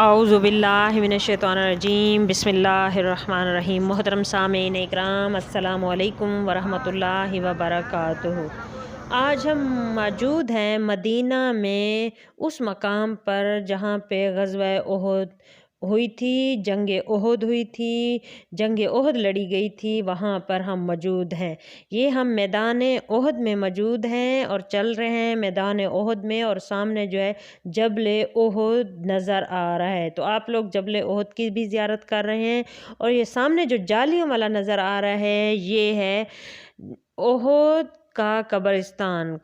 اعوذ باللہ من الشیطان الرجیم بسم اللہ الرحمن الرحیم۔ محترم سامعین اکرام، السلام علیکم ورحمۃ اللہ وبرکاتہ۔ آج ہم موجود ہیں مدینہ میں اس مقام پر جہاں پہ غزوہ احد ہوئی تھی، جنگ احد ہوئی تھی، جنگ احد لڑی گئی تھی، وہاں پر ہم موجود ہیں۔ یہ ہم میدان احد میں موجود ہیں اور چل رہے ہیں میدان احد میں، اور سامنے جو ہے جبل احد نظر آ رہا ہے، تو آپ لوگ جبل احد کی بھی زیارت کر رہے ہیں۔ اور یہ سامنے جو جالیوں والا نظر آ رہا ہے، یہ ہے احد کا قبرستان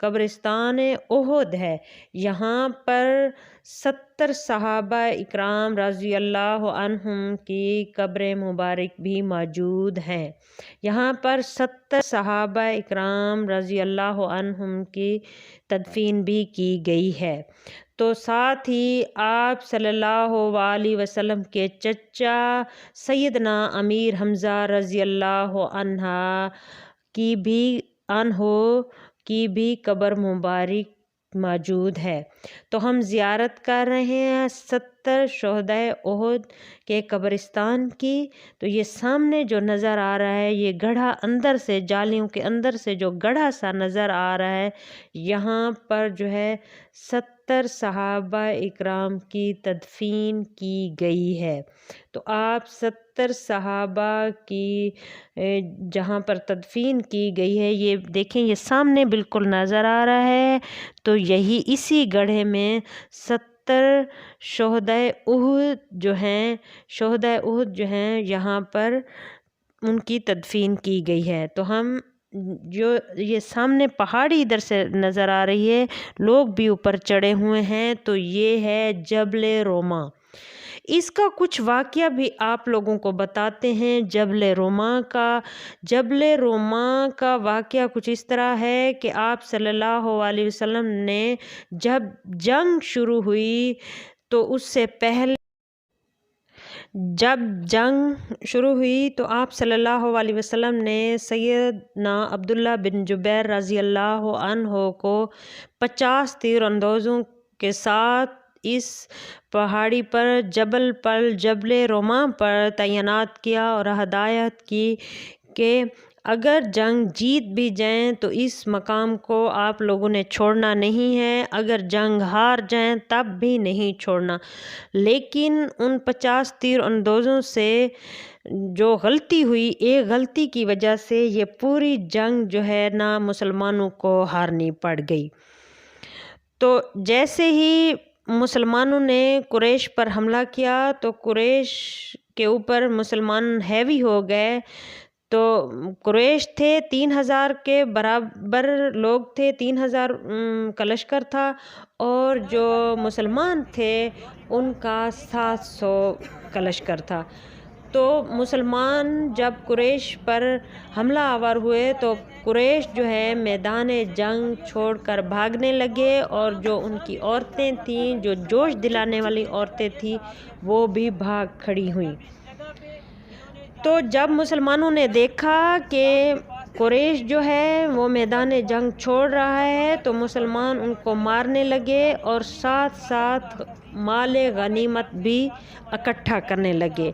احد ہے۔ یہاں پر 70 صحابہ اکرام رضی اللہ عنہم کی قبر مبارک بھی موجود ہیں۔ یہاں پر 70 صحابہ اکرام رضی اللہ عنہم کی تدفین بھی کی گئی ہے۔ تو ساتھ ہی آپ صلی اللہ علیہ وسلم کے چچا سیدنا امیر حمزہ رضی اللہ عنہ کی بھی قبر مبارک موجود ہے۔ تو ہم زیارت کر رہے ہیں 70 شہدائے احد کے قبرستان کی۔ تو یہ سامنے جو نظر آ رہا ہے، یہ گڑھا اندر سے، جالیوں کے اندر سے جو گڑھا سا نظر آ رہا ہے، یہاں پر جو ہے 70 صحابہ اکرام کی تدفین کی گئی ہے۔ تو آپ 70 صحابہ کی جہاں پر تدفین کی گئی ہے، یہ دیکھیں، یہ سامنے بالکل نظر آ رہا ہے۔ تو یہی اسی گڑھے میں 70 شہدائے احد جو ہیں یہاں پر ان کی تدفین کی گئی ہے۔ تو ہم جو یہ سامنے پہاڑی ادھر سے نظر آ رہی ہے، لوگ بھی اوپر چڑھے ہوئے ہیں، تو یہ ہے جبل روما۔ اس کا کچھ واقعہ بھی آپ لوگوں کو بتاتے ہیں جبل روما کا واقعہ کچھ اس طرح ہے کہ آپ صلی اللہ علیہ وسلم نے جب جنگ شروع ہوئی تو اس سے پہلے تو آپ صلی اللہ علیہ وسلم نے سیدنا عبداللہ بن جبیر رضی اللہ عنہ کو 50 تیر اندازوں کے ساتھ اس پہاڑی پر جبل روما پر تعینات کیا اور ہدایت کی کہ اگر جنگ جیت بھی جائیں تو اس مقام کو آپ لوگوں نے چھوڑنا نہیں ہے، اگر جنگ ہار جائیں تب بھی نہیں چھوڑنا۔ لیکن ان 50 تیر اندازوں سے جو غلطی ہوئی، ایک غلطی کی وجہ سے یہ پوری جنگ جو ہے نا مسلمانوں کو ہارنی پڑ گئی۔ تو جیسے ہی مسلمانوں نے قریش پر حملہ کیا تو قریش کے اوپر مسلمان ہیوی ہو گئے۔ تو قریش تھے 3000 کے برابر لوگ تھے، 3000 کا لشکر تھا، اور جو مسلمان تھے ان کا 700 کا لشکر تھا۔ تو مسلمان جب قریش پر حملہ آور ہوئے تو قریش جو ہے میدان جنگ چھوڑ کر بھاگنے لگے، اور جو ان کی عورتیں تھیں، جو جوش دلانے والی عورتیں تھیں، وہ بھی بھاگ کھڑی ہوئیں۔ تو جب مسلمانوں نے دیکھا کہ قریش جو ہے وہ میدان جنگ چھوڑ رہا ہے تو مسلمان ان کو مارنے لگے، اور ساتھ ساتھ مال غنیمت بھی اکٹھا کرنے لگے۔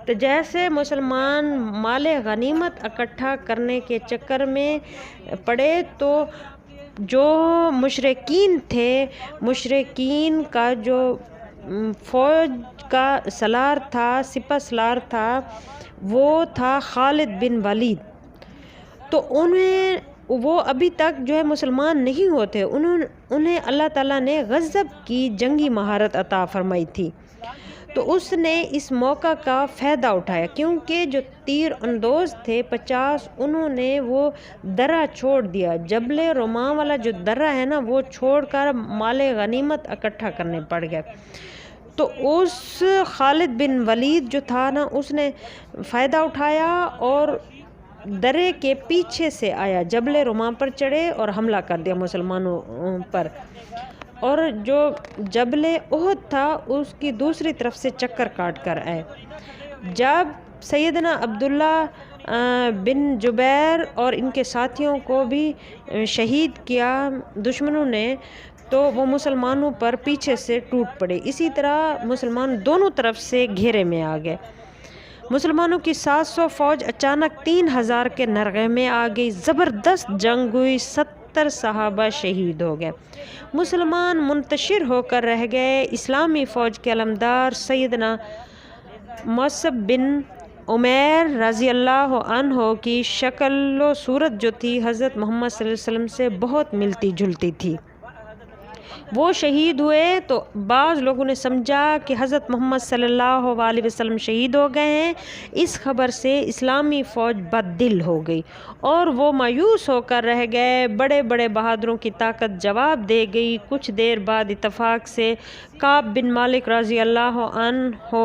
تو جیسے مسلمان مال غنیمت اکٹھا کرنے کے چکر میں پڑے تو جو مشرکین تھے، مشرکین کا جو فوج کا سالار تھا، سپہ سالار تھا، وہ تھا خالد بن ولید۔ تو وہ ابھی تک جو ہے مسلمان نہیں ہوتے، انہیں اللہ تعالیٰ نے غضب کی جنگی مہارت عطا فرمائی تھی۔ تو اس نے اس موقع کا فائدہ اٹھایا، کیونکہ جو تیر انداز تھے 50، انہوں نے وہ درہ چھوڑ دیا، جبل روما والا جو درہ ہے نا وہ چھوڑ کر مال غنیمت اکٹھا کرنے پڑ گئے۔ تو اس خالد بن ولید جو تھا نا، اس نے فائدہ اٹھایا اور درے کے پیچھے سے آیا، جبل روما پر چڑھے اور حملہ کر دیا مسلمانوں پر، اور جو جبل احد تھا اس کی دوسری طرف سے چکر کاٹ کر آئے۔ جب سیدنا عبداللہ بن جبیر اور ان کے ساتھیوں کو بھی شہید کیا دشمنوں نے، تو وہ مسلمانوں پر پیچھے سے ٹوٹ پڑے۔ اسی طرح مسلمان دونوں طرف سے گھیرے میں آ گئے۔ مسلمانوں کی 700 فوج اچانک 3000 کے نرغے میں آ گئی۔ زبردست جنگ ہوئی، 70 صحابہ شہید ہو گئے۔ مسلمان منتشر ہو کر رہ گئے۔ اسلامی فوج کے علمدار سیدنا مصعب بن عمیر رضی اللہ عنہ کی شکل و صورت جو تھی حضرت محمد صلی اللہ علیہ وسلم سے بہت ملتی جلتی تھی۔ وہ شہید ہوئے تو بعض لوگوں نے سمجھا کہ حضرت محمد صلی اللہ علیہ وسلم شہید ہو گئے ہیں۔ اس خبر سے اسلامی فوج بد دل ہو گئی اور وہ مایوس ہو کر رہ گئے۔ بڑے بڑے بہادروں کی طاقت جواب دے گئی۔ کچھ دیر بعد اتفاق سے کعب بن مالک رضی اللہ عنہ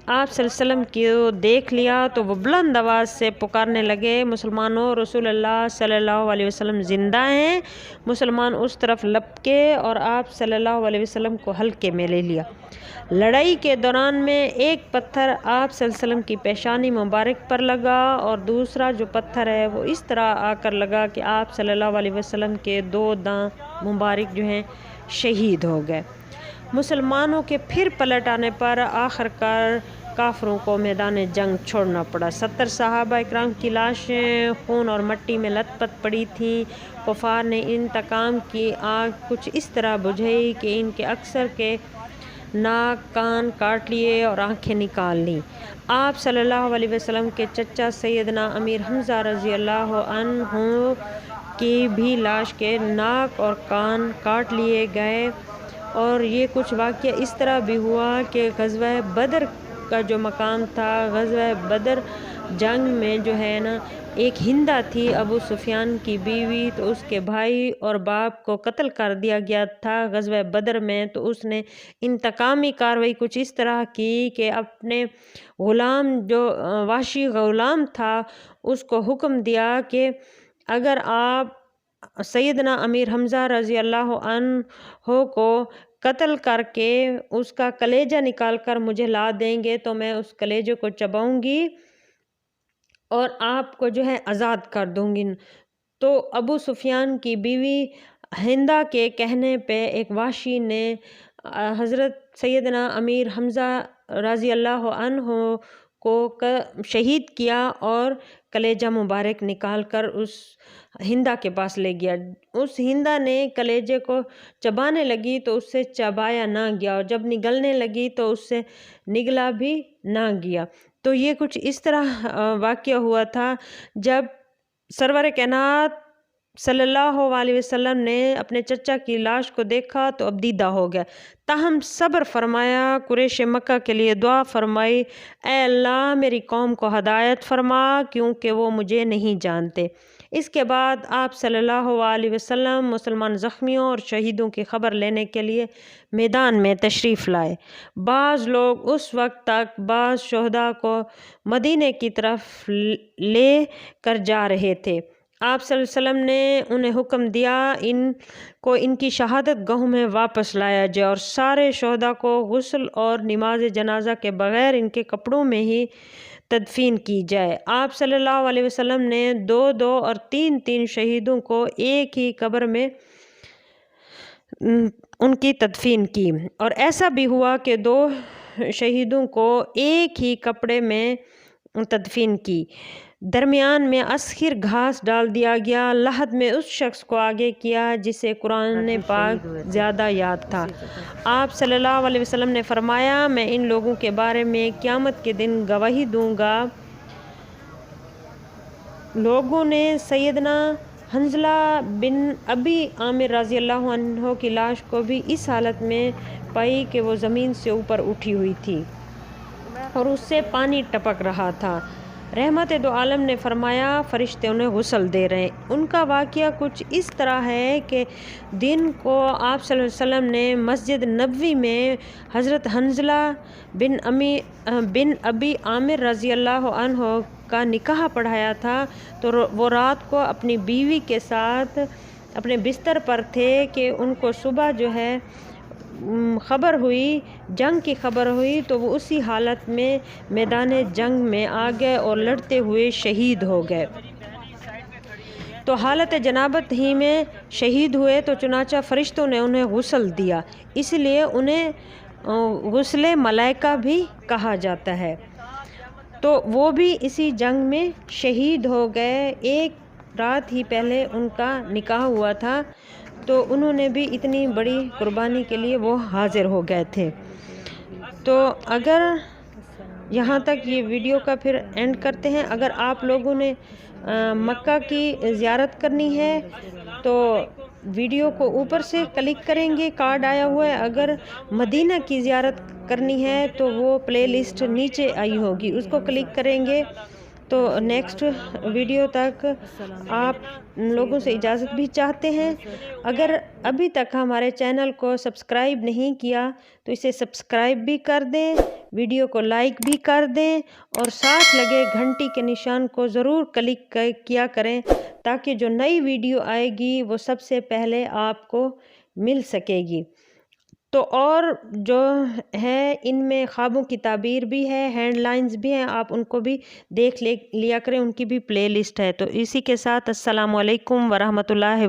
آپ صلی اللہ علیہ وسلم کو دیکھ لیا تو وہ بلند آواز سے پکارنے لگے، مسلمانوں، رسول اللہ صلی اللہ علیہ وسلم زندہ ہیں۔ مسلمان اس طرف لپکے اور آپ صلی اللہ علیہ وسلم کو حلقے میں لے لیا۔ لڑائی کے دوران میں ایک پتھر آپ صلی اللہ علیہ وسلم کی پیشانی مبارک پر لگا اور دوسرا جو پتھر ہے وہ اس طرح آ کر لگا کہ آپ صلی اللہ علیہ وسلم کے 2 دانت مبارک جو ہیں شہید ہو گئے۔ مسلمانوں کے پھر پلٹ آنے پر آخر کار کافروں کو میدان جنگ چھوڑنا پڑا۔ 70 صحابہ اکرام کی لاشیں خون اور مٹی میں لت پت پڑی تھیں۔ کفار نے انتقام کی آگ کچھ اس طرح بجھائی کہ ان کے اکثر کے ناک کان کاٹ لیے اور آنکھیں نکال لیں۔ آپ صلی اللہ علیہ وسلم کے چچا سیدنا امیر حمزہ رضی اللہ عنہ کی بھی لاش کے ناک اور کان کاٹ لیے گئے۔ اور یہ کچھ واقعہ اس طرح بھی ہوا کہ غزوہ بدر کا جو مقام تھا، غزوہ بدر جنگ میں جو ہے نا ایک ہندہ تھی ابو سفیان کی بیوی، تو اس کے بھائی اور باپ کو قتل کر دیا گیا تھا غزوہ بدر میں۔ تو اس نے انتقامی کارروائی کچھ اس طرح کی کہ اپنے غلام جو وحشی غلام تھا اس کو حکم دیا کہ اگر آپ سیدنا امیر حمزہ رضی اللہ عنہ کو قتل کر کے اس کا کلیجہ نکال کر مجھے لا دیں گے تو میں اس کلیجے کو چباؤں گی اور آپ کو جو ہے آزاد کر دوں گی۔ تو ابو سفیان کی بیوی ہندہ کے کہنے پہ ایک وحشی نے حضرت سیدنا امیر حمزہ رضی اللہ عنہ کو شہید کیا اور کلیجہ مبارک نکال کر اس ہندہ کے پاس لے گیا۔ اس ہندہ نے کلیجے کو چبانے لگی تو اس سے چبایا نہ گیا اور جب نگلنے لگی تو اس سے نگلا بھی نہ گیا۔ تو یہ کچھ اس طرح واقعہ ہوا تھا جب سرور کائنات صلی اللہ علیہ وسلم نے اپنے چچا کی لاش کو دیکھا تو اب دیدہ ہو گیا، تاہم صبر فرمایا، قریش مکہ کے لیے دعا فرمائی، اے اللہ میری قوم کو ہدایت فرما کیونکہ وہ مجھے نہیں جانتے۔ اس کے بعد آپ صلی اللہ علیہ وسلم مسلمان زخمیوں اور شہیدوں کی خبر لینے کے لیے میدان میں تشریف لائے۔ بعض لوگ اس وقت تک بعض شہداء کو مدینے کی طرف لے کر جا رہے تھے۔ آپ صلی اللہ علیہ وسلم نے انہیں حکم دیا ان کو ان کی شہادت گاہوں میں واپس لایا جائے اور سارے شہداء کو غسل اور نماز جنازہ کے بغیر ان کے کپڑوں میں ہی تدفین کی جائے۔ آپ صلی اللہ علیہ وسلم نے 2 اور 3 شہیدوں کو ایک ہی قبر میں ان کی تدفین کی، اور ایسا بھی ہوا کہ 2 شہیدوں کو ایک ہی کپڑے میں تدفین کی۔ درمیان میں اسخر گھاس ڈال دیا گیا۔ لحد میں اس شخص کو آگے کیا جسے قرآن پاک زیادہ یاد تھا۔ آپ صلی اللہ علیہ وسلم نے فرمایا، میں ان لوگوں کے بارے میں قیامت کے دن گواہی دوں گا۔ لوگوں نے سیدنا حنظلہ بن ابی عامر رضی اللہ عنہ کی لاش کو بھی اس حالت میں پائی کہ وہ زمین سے اوپر اٹھی ہوئی تھی اور اس سے پانی ٹپک رہا تھا۔ رحمت دو عالم نے فرمایا، فرشتے انہیں غسل دے رہے ہیں۔ ان کا واقعہ کچھ اس طرح ہے کہ دن کو آپ صلی اللہ علیہ وسلم نے مسجد نبوی میں حضرت حنظلہ بن ابی عامر رضی اللہ عنہ کا نکاح پڑھایا تھا، تو وہ رات کو اپنی بیوی کے ساتھ اپنے بستر پر تھے کہ ان کو صبح جو ہے خبر ہوئی، جنگ کی خبر ہوئی، تو وہ اسی حالت میں میدان جنگ میں آ گئے اور لڑتے ہوئے شہید ہو گئے۔ تو حالت جنابت ہی میں شہید ہوئے، تو چنانچہ فرشتوں نے انہیں غسل دیا، اس لیے انہیں غسل ملائکہ بھی کہا جاتا ہے۔ تو وہ بھی اسی جنگ میں شہید ہو گئے، ایک رات ہی پہلے ان کا نکاح ہوا تھا، تو انہوں نے بھی اتنی بڑی قربانی کے لیے وہ حاضر ہو گئے تھے۔ تو اگر یہاں تک یہ ویڈیو کا پھر اینڈ کرتے ہیں، اگر آپ لوگوں نے مکہ کی زیارت کرنی ہے تو ویڈیو کو اوپر سے کلک کریں گے، کارڈ آیا ہوا ہے۔ اگر مدینہ کی زیارت کرنی ہے تو وہ پلے لسٹ نیچے آئی ہوگی، اس کو کلک کریں گے۔ تو نیکسٹ ویڈیو تک آپ لوگوں سے اجازت بھی چاہتے ہیں۔ اگر ابھی تک ہمارے چینل کو سبسکرائب نہیں کیا تو اسے سبسکرائب بھی کر دیں، ویڈیو کو لائک بھی کر دیں، اور ساتھ لگے گھنٹی کے نشان کو ضرور کلک کیا کریں تاکہ جو نئی ویڈیو آئے گی وہ سب سے پہلے آپ کو مل سکے گی۔ تو اور جو ہے ان میں خوابوں کی تعبیر بھی ہے، ہینڈ لائنز بھی ہیں، آپ ان کو بھی دیکھ لیا کریں، ان کی بھی پلے لسٹ ہے۔ تو اسی کے ساتھ السلام علیکم ورحمۃ اللہ